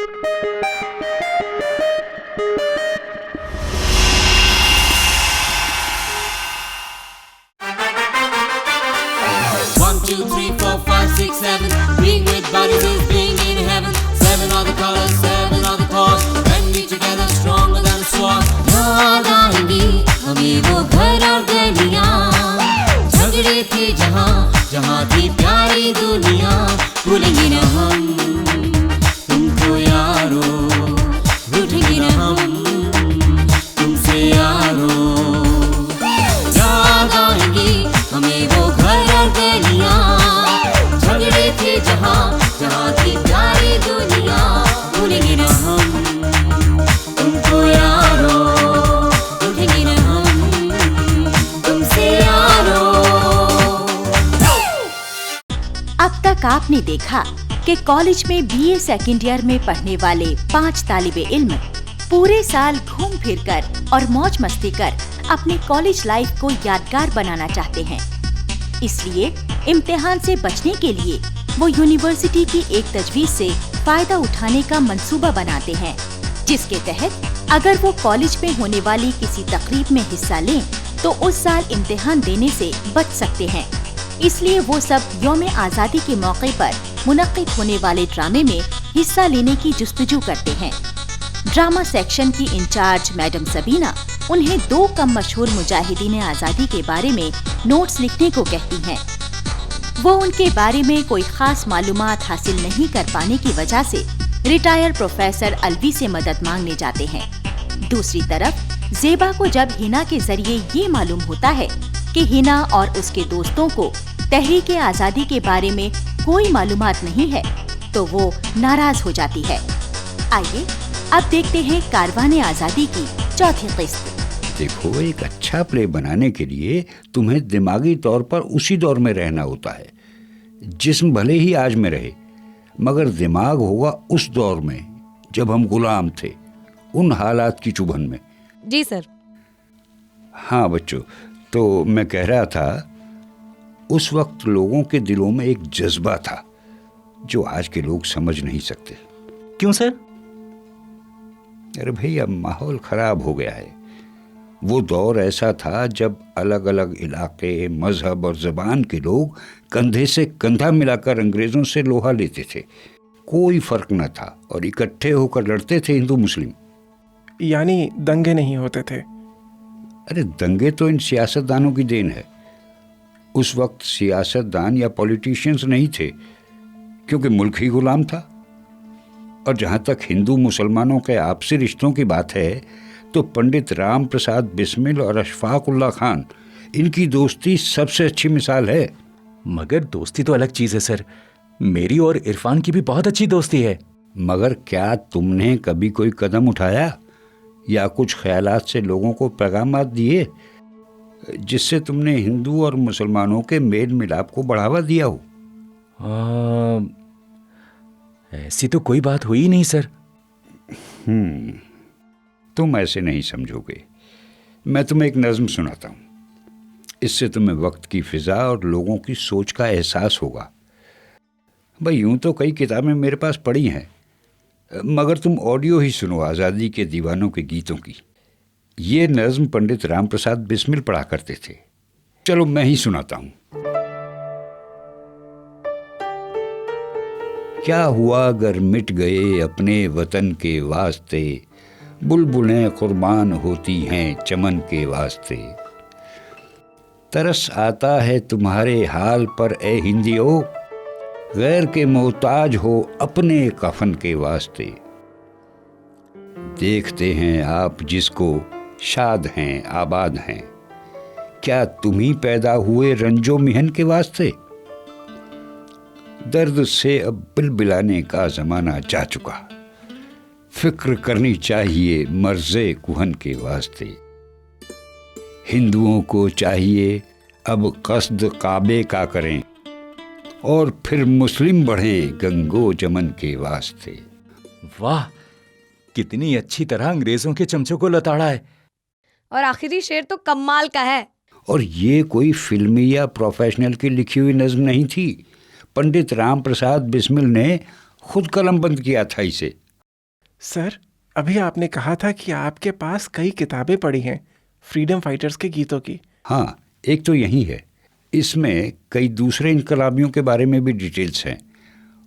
One, two, three, four, five, six, seven. Being with buddies is being in heaven. Seven are the colors, seven are the cause. When we together, stronger than a sword. याद आएंगी हमें वो घर और गलियां, झगड़े थे जहाँ जहाँ थी प्यारी दुनिया. भूलेंगे न हम तुमको यारो, रूठेंगे न हम तुमसे यारो. याद आएंगी हमें वो घर और गलियां, झगड़े थे जहाँ जहाँ थी प्यारी दुनिया. भूलेंगे न हम तुमको यारो, रूठेंगे न हम तुमसे यारो. अब तक आपने देखा कि कॉलेज में बीए सेकेंड ईयर में पढ़ने वाले 5 तालिबे इल्म पूरे साल घूम फिर कर और मौज मस्ती कर अपने कॉलेज लाइफ को यादगार बनाना चाहते हैं. इसलिए इम्तिहान से बचने के लिए वो यूनिवर्सिटी की एक तजवीज से फायदा उठाने का मंसूबा बनाते हैं, जिसके तहत अगर वो कॉलेज में होने वाली किसी तकरीब में हिस्सा लें तो उस साल इम्तिहान देने से बच सकते हैं. इसलिए वो सब यौम आज़ादी के मौके पर मुनक्किद होने वाले ड्रामे में हिस्सा लेने की जुस्तजू करते हैं. ड्रामा सेक्शन की इंचार्ज मैडम सबीना उन्हें 2 कम मशहूर मुजाहिदीन आज़ादी के बारे में नोट्स लिखने को कहती हैं. वो उनके बारे में कोई खास मालूमात हासिल नहीं कर पाने की वजह से रिटायर प्रोफेसर अलवी से मदद मांगने जाते हैं. दूसरी तरफ ज़ेबा को जब हिना के जरिए ये मालूम होता है कि हिना और उसके दोस्तों को तहरीक आज़ादी के बारे में कोई मालूमात नहीं है तो वो नाराज हो जाती है. आइए अब देखते हैं कारवाने आज़ादी की चौथी किस्त. देखो, एक अच्छा प्ले बनाने के लिए तुम्हें दिमागी तौर पर उसी दौर में रहना होता है. जिस्म भले ही आज में रहे, मगर दिमाग होगा उस दौर में जब हम गुलाम थे, उन हालात की चुभन में. जी सर. हाँ बच्चों, तो मैं कह रहा था, उस वक्त लोगों के दिलों में एक जज्बा था जो आज के लोग समझ नहीं सकते. क्यों सर? अरे भाई, अब माहौल खराब हो गया है. वो दौर ऐसा था जब अलग अलग इलाके, मजहब और ज़बान के लोग कंधे से कंधा मिलाकर अंग्रेज़ों से लोहा लेते थे. कोई फर्क न था और इकट्ठे होकर लड़ते थे हिंदू मुस्लिम. यानी दंगे नहीं होते थे? अरे दंगे तो इन सियासतदानों की देन है. उस वक्त सियासतदान या पॉलिटिशियंस नहीं थे, क्योंकि मुल्क ही गुलाम था. और जहाँ तक हिंदू मुसलमानों के आपसी रिश्तों की बात है तो पंडित राम प्रसाद बिस्मिल और अशफाक उल्लाह खान, इनकी दोस्ती सबसे अच्छी मिसाल है. मगर दोस्ती तो अलग चीज़ है सर. मेरी और इरफान की भी बहुत अच्छी दोस्ती है. मगर क्या तुमने कभी कोई कदम उठाया या कुछ ख्यालात से लोगों को पैगामात दिए जिससे तुमने हिंदू और मुसलमानों के मेल मिलाप को बढ़ावा दिया हो? ऐसी तो कोई बात हुई नहीं सर. तुम ऐसे नहीं समझोगे. मैं तुम्हें एक नज़्म सुनाता हूँ. इससे तुम्हें वक्त की फिजा और लोगों की सोच का एहसास होगा. भाई, यूं तो कई किताबें मेरे पास पढ़ी हैं, मगर तुम ऑडियो ही सुनो आज़ादी के दीवानों के गीतों की. ये नज़्म पंडित राम प्रसाद बिस्मिल पढ़ा करते थे. चलो मैं ही सुनाता हूँ. क्या हुआ अगर मिट गए अपने वतन के वास्ते, बुलबुलें कुर्बान होती हैं चमन के वास्ते. तरस आता है तुम्हारे हाल पर ए हिंदियों, गैर के मोहताज हो अपने कफन के वास्ते. देखते हैं आप जिसको शाद हैं आबाद हैं, क्या तुम ही पैदा हुए रंजो मिहन के वास्ते. दर्द से अब बिलबिलाने का ज़माना जा चुका, फिक्र करनी चाहिए मर्ज़े कुहन के वास्ते. हिंदुओं को चाहिए अब कस्द काबे का करें, और फिर मुस्लिम बढ़ें गंगो जमन के वास्ते. वाह, कितनी अच्छी तरह अंग्रेजों के चमचों को लताड़ा है. और आखिरी शेर तो कमाल का है. और ये कोई फिल्मी या प्रोफेशनल की लिखी हुई नज़्म नहीं थी. पंडित राम प्रसाद बिस्मिल ने खुद कलमबंद किया था इसे. सर, अभी आपने कहा था कि आपके पास कई किताबें पड़ी हैं फ्रीडम फाइटर्स के गीतों की। हाँ, एक तो यही है। इसमें कई दूसरे इनकलाबियों के बारे में भी डिटेल्स हैं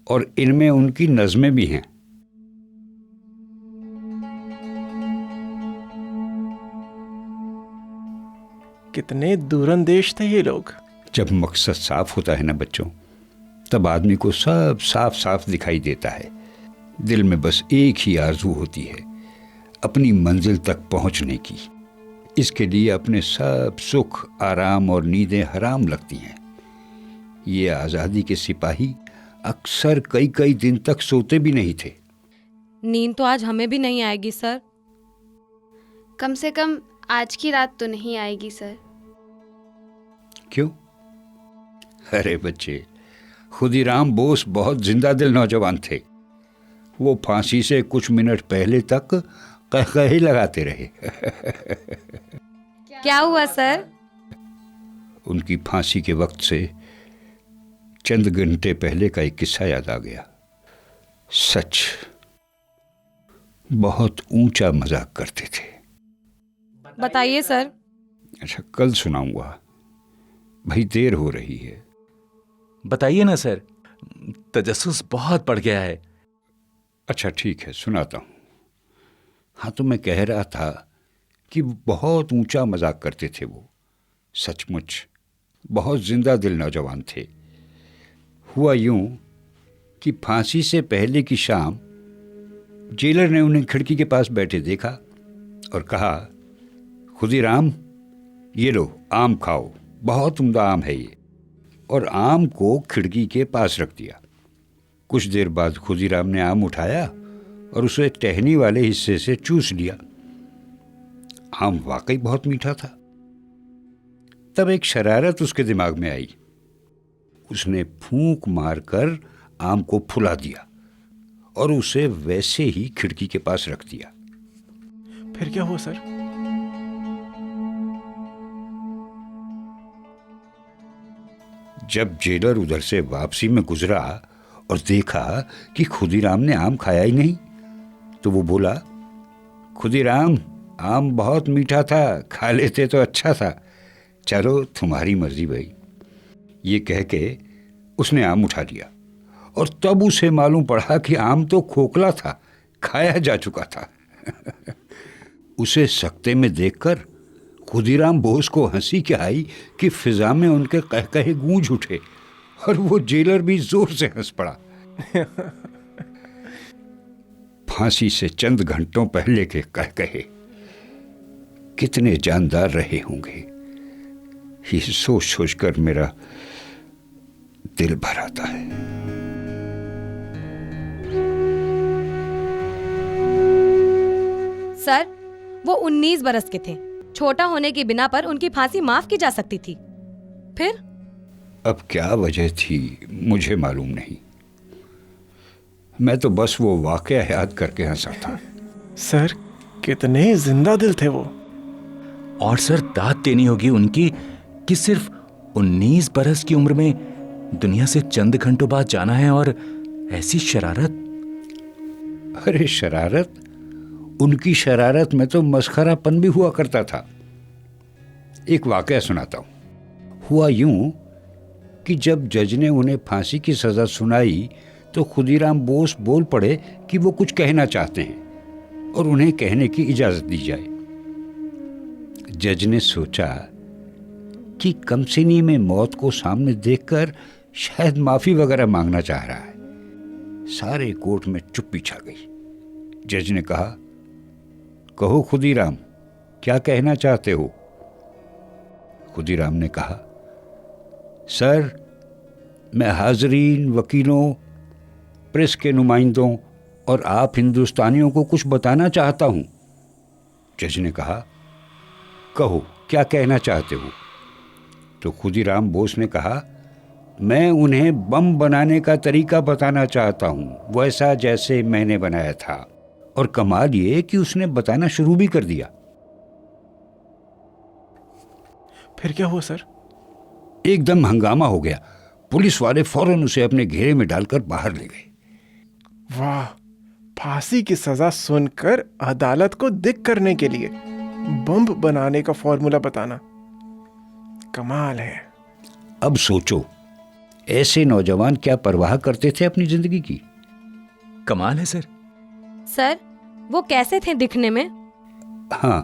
और इनमें उनकी नज़में भी हैं। कितने दूरंदेश थे ये लोग। जब मकसद साफ होता है ना बच्चों, तब आदमी को सब साफ साफ दिखाई देता है। दिल में बस एक ही आरजू होती है, अपनी मंजिल तक पहुंचने की। इसके लिए अपने सब सुख, आराम और नींदें हराम लगती हैं। ये आज़ादी के सिपाही अक्सर कई कई दिन तक सोते भी नहीं थे। नींद तो आज हमें भी नहीं आएगी सर। कम से कम आज की रात तो नहीं आएगी सर। क्यों? अरे बच्चे, खुदीराम बोस बहुत जिंदा दिल नौजवान थे। वो फांसी से कुछ मिनट पहले तक कहकही लगाते रहे। क्या हुआ सर? उनकी फांसी के वक्त से चंद घंटे पहले का एक किस्सा याद आ गया। सच, बहुत ऊंचा मजाक करते थे। बताइए सर। अच्छा, कल सुनाऊंगा भाई, देर हो रही है। बताइए ना सर, तजस्सुस बहुत बढ़ गया है। अच्छा ठीक है, सुनाता हूँ। हाँ, तो मैं कह रहा था कि बहुत ऊंचा मजाक करते थे वो। सचमुच बहुत जिंदा दिल नौजवान थे। हुआ यूं कि फांसी से पहले की शाम जेलर ने उन्हें खिड़की के पास बैठे देखा और कहा, खुदीराम, ये लो आम खाओ, बहुत उम्दा आम है ये। और आम को खिड़की के पास रख दिया। कुछ देर बाद खुदीराम ने आम उठाया और उसे टहनी वाले हिस्से से चूस लिया। आम वाकई बहुत मीठा था। तब एक शरारत उसके दिमाग में आई। उसने फूंक मारकर आम को फुला दिया और उसे वैसे ही खिड़की के पास रख दिया। फिर क्या हुआ सर? जब जेलर उधर से वापसी में गुजरा और देखा कि खुदीराम ने आम खाया ही नहीं, तो वो बोला, खुदीराम, आम बहुत मीठा था, खा लेते तो अच्छा था। चलो तुम्हारी मर्जी भाई। ये कह के उसने आम उठा लिया और तब उसे मालूम पड़ा कि आम तो खोखला था, खाया जा चुका था। उसे सकते में देखकर खुदीराम बोस को हंसी क्या आई कि फिजा में उनके कहकहे गूंज उठे और वो जेलर भी जोर से हंस पड़ा। फांसी से चंद घंटों पहले के कहकहे कितने जानदार रहे होंगे, ये सोच सोचकर मेरा दिल भर आता है। सर, वो 19 बरस के थे। छोटा होने की बिना पर उनकी फांसी माफ की जा सकती थी। फिर अब क्या वजह थी मुझे मालूम नहीं। मैं तो बस वो वाकया याद करके हंसा था। सर, कितने जिंदा दिल थे वो। और सर, दाद देनी होगी उनकी कि सिर्फ 19 बरस की उम्र में दुनिया से चंद घंटों बाद जाना है और ऐसी शरारत। अरे शरारत, उनकी शरारत में तो मस्खरापन भी हुआ करता था। एक वाकया सुनाता हूं। हुआ यूं कि जब जज ने उन्हें फांसी की सजा सुनाई तो खुदीराम बोस बोल पड़े कि वो कुछ कहना चाहते हैं और उन्हें कहने की इजाजत दी जाए। जज ने सोचा कि कमसिनी में मौत को सामने देखकर शायद माफी वगैरह मांगना चाह रहा है। सारे कोर्ट में चुप्पी छा गई। जज ने कहा, कहो खुदीराम, क्या कहना चाहते हो? खुदीराम ने कहा, सर, मैं हाजरीन, वकीलों, प्रेस के नुमाइंदों और आप हिंदुस्तानियों को कुछ बताना चाहता हूं। जज ने कहा, कहो क्या कहना चाहते हो? तो खुदीराम बोस ने कहा, मैं उन्हें बम बनाने का तरीका बताना चाहता हूं, वैसा जैसे मैंने बनाया था। और कमाल ये कि उसने बताना शुरू भी कर दिया। फिर क्या हुआ सर? एकदम हंगामा हो गया। पुलिस वाले फौरन उसे अपने घेरे में डालकर बाहर ले गए। वाह, फांसी की सजा सुनकर अदालत को दिक करने के लिए बम बनाने का फॉर्मूला बताना कमाल है। अब सोचो, ऐसे नौजवान क्या परवाह करते थे अपनी जिंदगी की। कमाल है सर। सर, वो कैसे थे दिखने में? हाँ,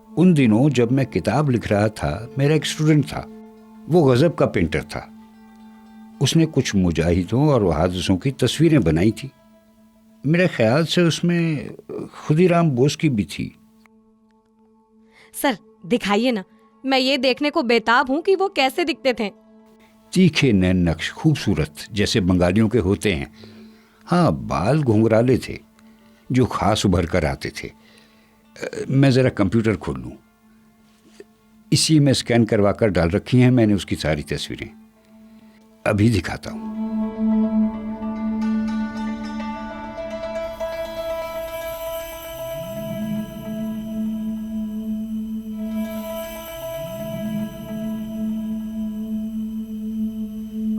उन दिनों जब मैं किताब लिख रहा था, मेरा एक स्टूडेंट था। वो गजब का पेंटर था। उसने कुछ मुजाहिदों और हादसों की तस्वीरें बनाई थी। मेरे ख्याल से उसमें खुदीराम बोस की भी थी। सर दिखाइए ना, मैं ये देखने को बेताब हूँ कि वो कैसे दिखते थे। तीखे नैन नक्श, खूबसूरत, जैसे बंगालियों के होते हैं। हाँ, बाल घुंघराले थे जो खास उभर कर आते थे। मैं ज़रा कंप्यूटर खोल लूँ। इसी में स्कैन करवा कर डाल रखी हैं मैंने उसकी सारी तस्वीरें। अभी दिखाता हूँ।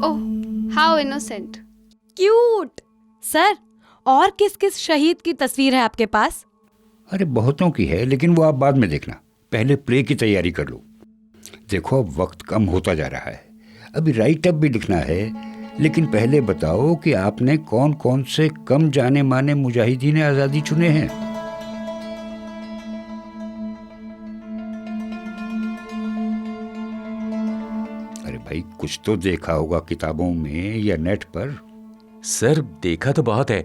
ओह, हाउ इनोसेंट। क्यूट। सर, और किस किस शहीद की तस्वीर है आपके पास? अरे बहुतों की है, लेकिन वो आप बाद में देखना। पहले प्ले की तैयारी कर लो। देखो, अब वक्त कम होता जा रहा है। अभी राइट अप भी लिखना है, लेकिन पहले बताओ कि आपने कौन कौन से कम जाने माने मुजाहिदीन आज़ादी चुने हैं। अरे भाई, कुछ तो देखा होगा किताबों में या नेट पर। सर देखा तो बहुत है,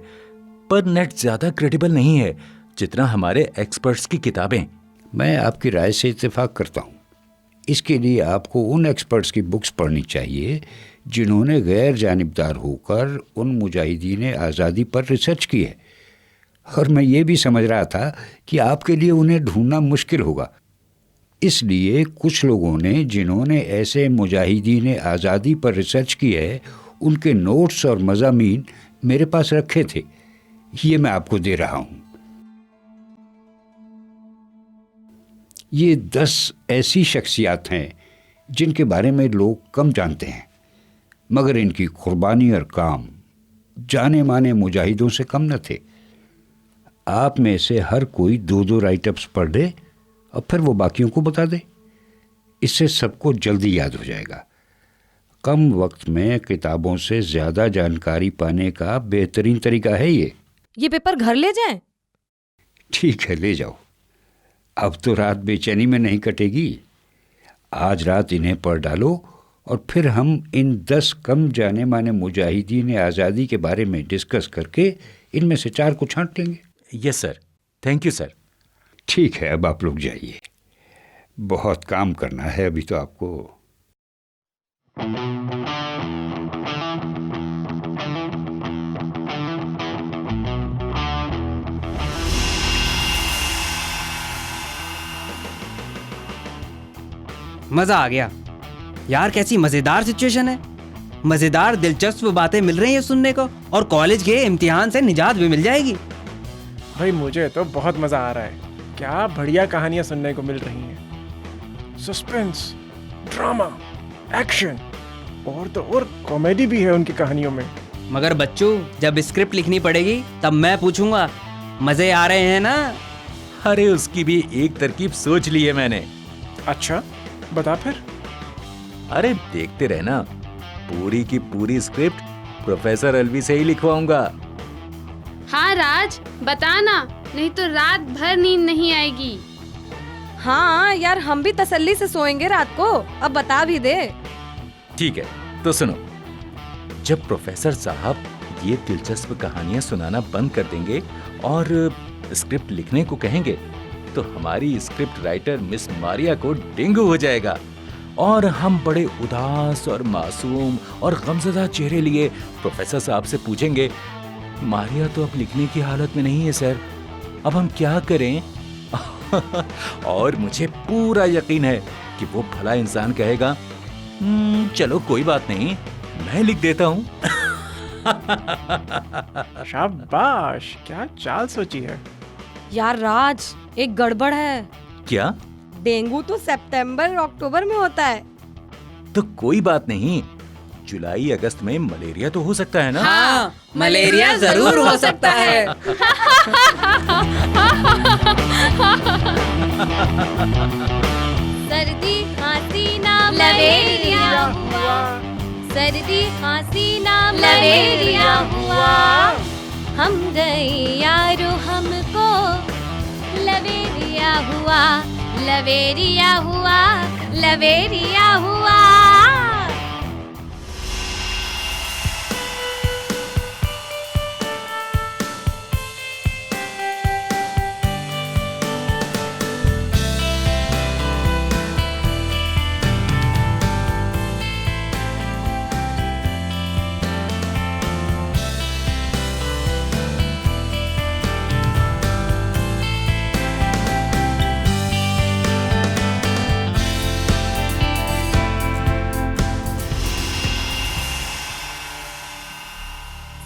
पर नेट ज्यादा क्रेडिबल नहीं है जितना हमारे एक्सपर्ट्स की किताबें। मैं आपकी राय से इत्तेफाक करता हूँ। इसके लिए आपको उन एक्सपर्ट्स की बुक्स पढ़नी चाहिए जिन्होंने गैर जानिबदार होकर उन मुजाहिदीन आज़ादी पर रिसर्च की है। और मैं ये भी समझ रहा था कि आपके लिए उन्हें ढूंढना मुश्किल होगा, इसलिए कुछ लोगों ने जिन्होंने ऐसे मुजाहिदीन आज़ादी पर रिसर्च की है, उनके नोट्स और मज़ामीन मेरे पास रखे थे। ये मैं आपको दे रहा हूँ। ये 10 ऐसी शख्सियात हैं जिनके बारे में लोग कम जानते हैं, मगर इनकी कुर्बानी और काम जाने माने मुजाहिदों से कम न थे। आप में से हर कोई 2-2 राइटअप्स पढ़ दे और फिर वो बाकियों को बता दे। इससे सबको जल्दी याद हो जाएगा। कम वक्त में किताबों से ज़्यादा जानकारी पाने का बेहतरीन तरीका है ये। ये पेपर घर ले जाएं? ठीक है, ले जाओ। अब तो रात बेचैनी में नहीं कटेगी। आज रात इन्हें पढ़ डालो और फिर हम इन 10 कम जाने माने मुजाहिदीन आज़ादी के बारे में डिस्कस करके इनमें से 4 को छांट लेंगे। Yes sir, thank you sir. ठीक है, अब आप लोग जाइए। बहुत काम करना है अभी तो आपको। मजा आ गया यार, कैसी मजेदार सिचुएशन है। मजेदार दिलचस्प बातें मिल रही हैं सुनने को, और कॉलेज के इम्तिहान से निजात भी मिल जाएगी। भाई मुझे तो बहुत मजा आ रहा है। क्या बढ़िया कहानियां सुनने को मिल रही हैं। सस्पेंस, ड्रामा, एक्शन और तो और कॉमेडी भी है उनकी कहानियों में। मगर बच्चों, जब स्क्रिप्ट लिखनी पड़ेगी तब मैं पूछूंगा, मजे आ रहे हैं ना? अरे उसकी भी एक तरकीब सोच ली है मैंने। अच्छा, बता फिर। अरे देखते रहना, पूरी की पूरी स्क्रिप्ट प्रोफेसर अलवी से ही लिखवाऊंगा। हाँ राज, बताना, नहीं तो रात भर नींद नहीं आएगी। हाँ यार, हम भी तसल्ली से सोएंगे रात को। अब बता भी दे। ठीक है, तो सुनो। जब प्रोफेसर साहब ये दिलचस्प कहानियां सुनाना बंद कर देंगे और स्क्रिप्ट लिखने को कहेंगे, तो हमारी स्क्रिप्ट राइटर मिस मारिया को डेंगू हो जाएगा और हम बड़े उदास और मासूम और गमज़दा चेहरे लिए प्रोफेसर साहब से पूछेंगे, मारिया तो अब लिखने की हालत में नहीं है सर, अब हम क्या करें? और मुझे पूरा यकीन है कि वो भला इंसान कहेगा, चलो कोई बात नहीं, मैं लिख देता हूँ। शाबाश, क्या चाल सोची है। यार राज, एक गड़बड़ है। क्या? डेंगू तो सितंबर अक्टूबर में होता है। तो कोई बात नहीं, जुलाई अगस्त में मलेरिया तो हो सकता है ना? हाँ, मलेरिया जरूर हो सकता है। सर्दी खांसी ना मलेरिया हुआ, सर्दी खांसी ना मलेरिया हुआ, हम गए यारो हमको लवेरिया हुआ, लवेरिया हुआ, लवेरिया हुआ।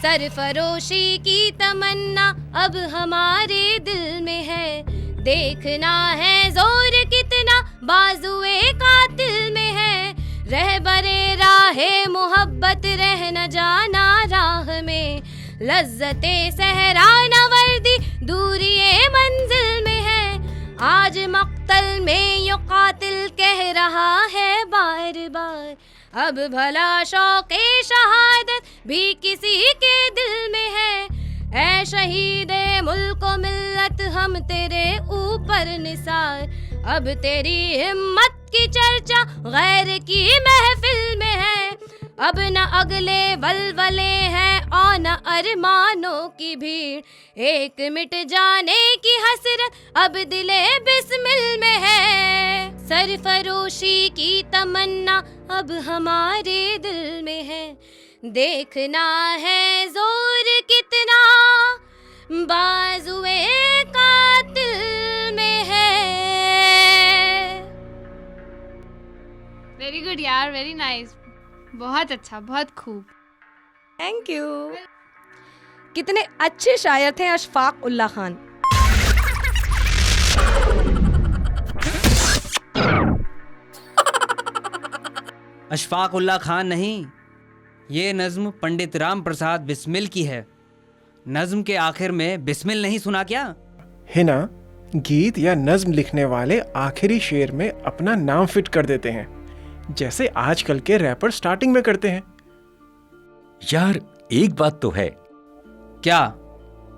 सरफरोशी की तमन्ना अब हमारे दिल में है, देखना है जोर कितना बाजुए कातिल में है, रहबरे राहे मोहब्बत रह न जाना राह में, लज्जते सहरा न वर्दी दूरिये मंजिल में है, आज मक्तल में यो कातिल कह रहा है बार बार, अब भला शौक़े शहादत भी किसी के दिल में है, ऐ शहीदे मुल्क मिल्लत हम तेरे ऊपर निसार, अब तेरी हिम्मत की चर्चा गैर की महफिल में है, अब न अगले वलवले हैं और न अरमानों की भीड़, एक मिट जाने की हसरत अब दिले बिस्मिल में है, सरफरोशी की तमन्ना अब हमारे दिल में है, देखना है जोर कितना बाजुए कातिल में है। वेरी गुड यार, वेरी नाइस, बहुत अच्छा, बहुत खूब। Thank you. कितने अच्छे शायर थे अशफाक उल्लाह खान। अशफाक उल्लाह खान नहीं, ये नज्म पंडित राम प्रसाद बिस्मिल की है। नज्म के आखिर में बिस्मिल नहीं सुना क्या? है ना, गीत या नज्म लिखने वाले आखिरी शेर में अपना नाम फिट कर देते हैं, जैसे आजकल के रैपर स्टार्टिंग में करते हैं। यार एक बात तो है। क्या?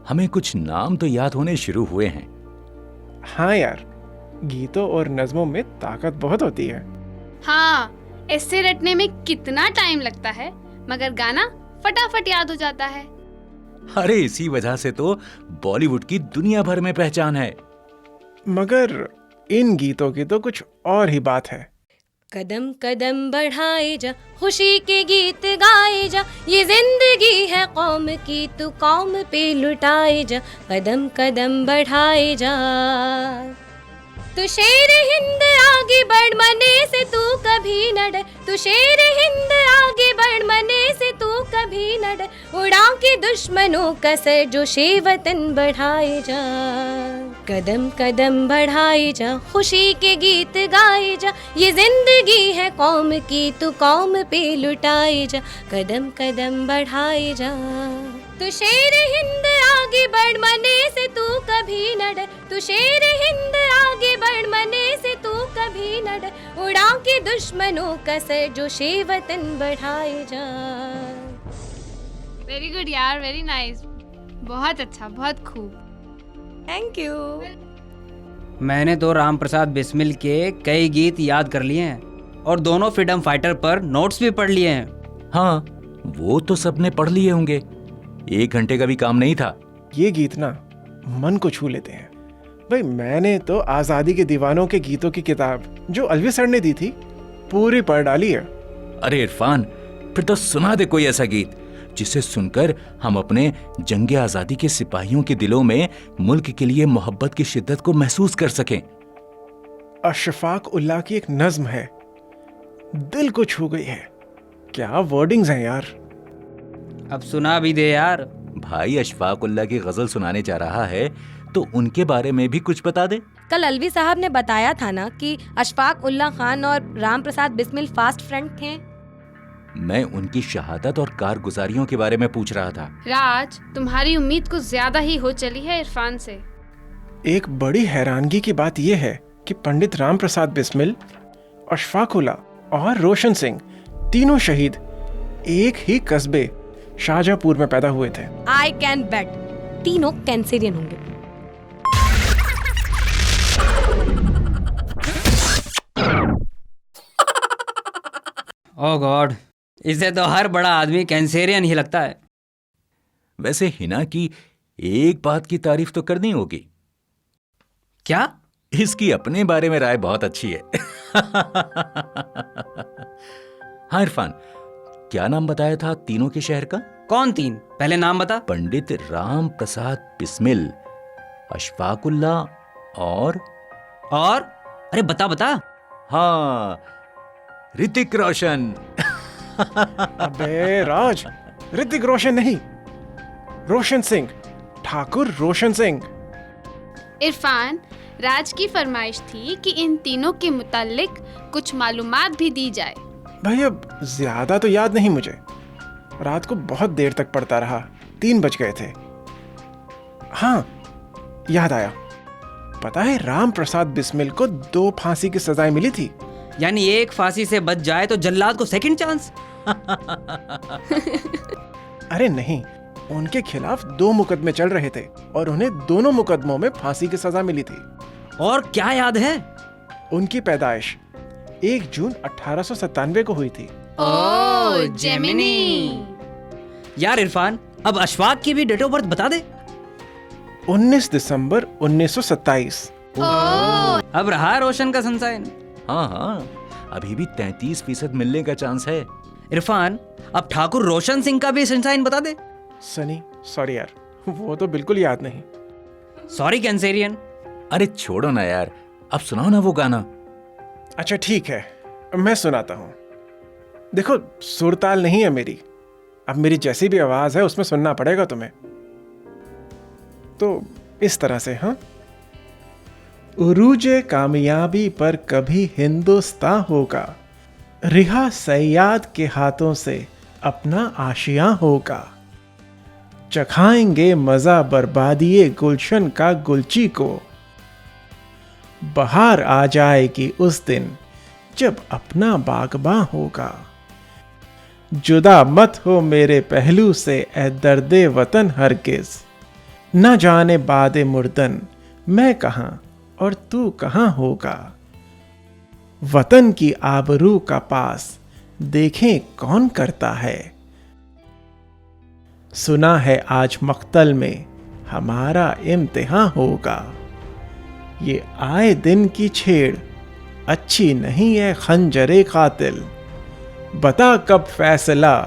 हमें कुछ नाम तो याद होने शुरू हुए हैं। हाँ यार, गीतों और नज्मों में ताकत बहुत होती है। हाँ, ऐसे रटने में कितना टाइम लगता है, मगर गाना फटाफट याद हो जाता है। अरे इसी वजह से तो बॉलीवुड की दुनिया भर में पहचान है। मगर इन गीतों की तो कुछ और ही बात है। कदम कदम बढ़ाए जा, खुशी के गीत गाए जा, ये जिंदगी है कौम की, तू कौम पे लुटाए जा, कदम कदम बढ़ाए जा, तू शेर हिंद आगे बढ़ मने से तू कभी न डर, तू शेर हिंद आगे बढ़ मने से तू कभी न डर, उड़ा के दुश्मनों का सर जो शे वतन बढ़ाए जा, कदम कदम बढ़ाए जा, खुशी के गीत गाए जा, ये जिंदगी है कौम की, तू कौम पे लुटाए जा, कदम कदम बढ़ाए जा, तू शेर हिंद आगे बढ़ मने से तू कभी न डर, तू शेर हिंद आगे बढ़ मने से तू कभी न डर, उड़ा के दुश्मनों का सर जो शे वतन बढ़ाए जा। वेरी गुड यार, वेरी नाइस, बहुत अच्छा, बहुत खूब। Thank you. मैंने तो राम प्रसाद बिस्मिल के कई गीत याद कर लिए हैं और दोनों फ्रीडम फाइटर पर नोट्स भी पढ़ लिए हैं। हाँ, वो तो सबने पढ़ लिए होंगे, 1 घंटे का भी काम नहीं था। ये गीत ना मन को छू लेते हैं। भाई मैंने तो आज़ादी के दीवानों के गीतों की किताब जो अलवी सर ने दी थी पूरी पढ़ डाली है। अरे इरफान, फिर तो सुना दे कोई ऐसा गीत जिसे सुनकर हम अपने जंगे आज़ादी के सिपाहियों के दिलों में मुल्क के लिए मोहब्बत की शिद्दत को महसूस कर सकें। अशफाक उल्लाह की एक नज्म है, दिल को छू गई है। क्या वर्डिंग्स हैं यार। अब सुना भी दे यार। भाई अशफाक उल्लाह की गजल सुनाने जा रहा है तो उनके बारे में भी कुछ बता दे। कल अलवी साहब ने बताया था ना कि अशफाक उल्लाह खान और राम प्रसाद बिस्मिल फास्ट फ्रेंड थे। मैं उनकी शहादत और कारगुजारियों के बारे में पूछ रहा था। राज, तुम्हारी उम्मीद कुछ ज्यादा ही हो चली है इरफान से। एक बड़ी हैरानगी की बात यह है कि पंडित राम प्रसाद बिस्मिल, अशफाक उल्लाह और रोशन सिंह तीनों शहीद एक ही कस्बे शाहजहांपुर में पैदा हुए थे। आई कैन बेट तीनों कैंसेरियन होंगे। ओह गॉड, इसे तो हर बड़ा आदमी कैंसेरियन ही लगता है। वैसे हिना की एक बात की तारीफ तो करनी होगी। क्या? इसकी अपने बारे में राय बहुत अच्छी है। हाँ इरफान, क्या नाम बताया था तीनों के शहर का? कौन तीन? पहले नाम बता। पंडित राम प्रसाद बिस्मिल, अशफाक उल्लाह और अरे बता बता। हाँ, ऋतिक रोशन। अबे राज, ऋतिक रोशन नहीं, रोशन सिंह, ठाकुर रोशन सिंह। इरफान, राज की फरमाइश थी कि इन तीनों के मुताल्लिक कुछ मालूमात भी दी जाए। भाई अब ज्यादा तो याद नहीं मुझे, रात को बहुत देर तक पढ़ता रहा, 3 बज गए थे। हाँ, याद आया, पता है राम प्रसाद बिस्मिल को 2 फांसी की सजाएं मिली थी। यानी एक फांसी से बच जाए तो जल्लाद को सेकंड चांस? अरे नहीं, उनके खिलाफ 2 मुकदमे चल रहे थे और उन्हें दोनों मुकदमों में फांसी की सजा मिली थी। और क्या याद है? उनकी पैदाइश 1 जून 1897 को हुई थी। ओह जेमिनी। यार इरफान, अब अशफाक की भी डेट ऑफ बर्थ बता दे। 19 दिसंबर 1927। अब रहा रोशन का सनसाइन। हाँ हाँ, अभी भी 33% मिलने का चांस है। इरफान, अब ठाकुर रोशन सिंह का भी सनसाइन बता दे। सनी, सॉरी यार, वो तो बिल्कुल याद नहीं। Sorry Cancerian. अरे छोड़ो ना यार, अब सुनाओ ना वो गाना। अच्छा ठीक है, मैं सुनाता हूँ। देखो, सुरताल नहीं है मेरी, अब मेरी जैसी भी आवाज है उसमें सुनना पड़ेगा तुम्हें। तो इस तरह से, हाँ। उरूजे कामयाबी पर कभी हिंदुस्तान होगा, रिहा सयाद के हाथों से अपना आशियां होगा, चखाएंगे मजा बर्बादिए गुलशन का गुलची को, बहार आ जाएगी उस दिन जब अपना बागबां होगा, जुदा मत हो मेरे पहलू से ए दर्दे वतन हरगिज, न जाने बादे मुर्दन मैं कहां और तू कहां होगा, वतन की आबरू का पास देखें कौन करता है, सुना है आज मख्तल में हमारा इम्तिहान होगा, ये आए दिन की छेड़ अच्छी नहीं है खंजरे कातिल, बता कब फैसला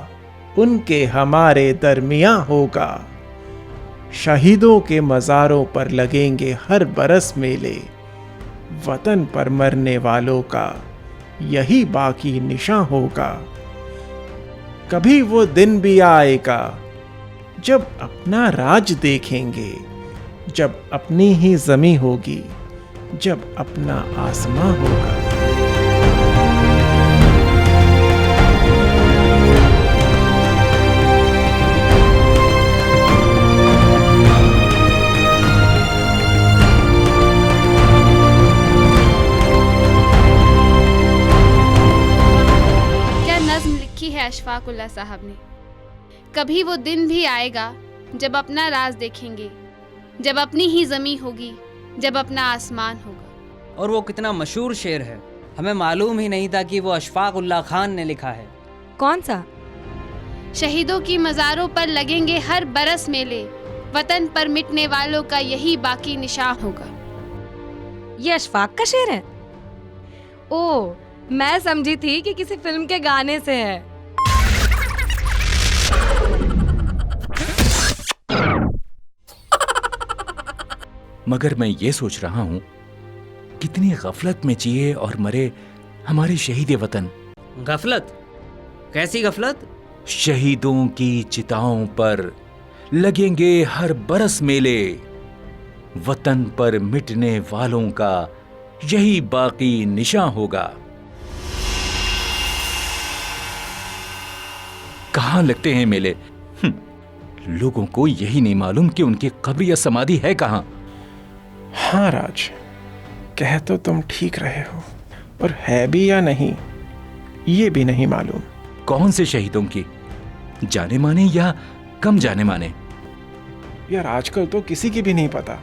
उनके हमारे दरमियां होगा, शहीदों के मज़ारों पर लगेंगे हर बरस मेले, वतन पर मरने वालों का यही बाकी निशान होगा, कभी वो दिन भी आएगा जब अपना राज देखेंगे, जब अपनी ही ज़मीं होगी, जब अपना आसमां होगा। क्या नज्म लिखी है अशफाक उल्लाह साहब ने। कभी वो दिन भी आएगा जब अपना राज देखेंगे, जब अपनी ही ज़मीं होगी, जब अपना आसमान होगा। और वो कितना मशहूर शेर है, हमें मालूम ही नहीं था कि वो अशफाक उल्लाह खान ने लिखा है। कौन सा? शहीदों की मज़ारों पर लगेंगे हर बरस मेले, वतन पर मिटने वालों का यही बाकी निशान होगा। ये अशफाक का शेर है? ओह, मैं समझी थी कि किसी फिल्म के गाने से है। मगर मैं ये सोच रहा हूं, कितनी गफलत में जिए और मरे हमारे शहीद वतन। गफलत? कैसी गफलत? शहीदों की चिताओं पर लगेंगे हर बरस मेले, वतन पर मिटने वालों का यही बाकी निशान होगा। कहाँ लगते हैं मेले? लोगों को यही नहीं मालूम कि उनकी कब्र या समाधि है कहाँ। हाँ राज, कह तो तुम ठीक रहे हो, और है भी या नहीं ये भी नहीं मालूम। कौन से शहीदों की, जाने माने या कम जाने माने? यार आजकल तो किसी की भी नहीं पता।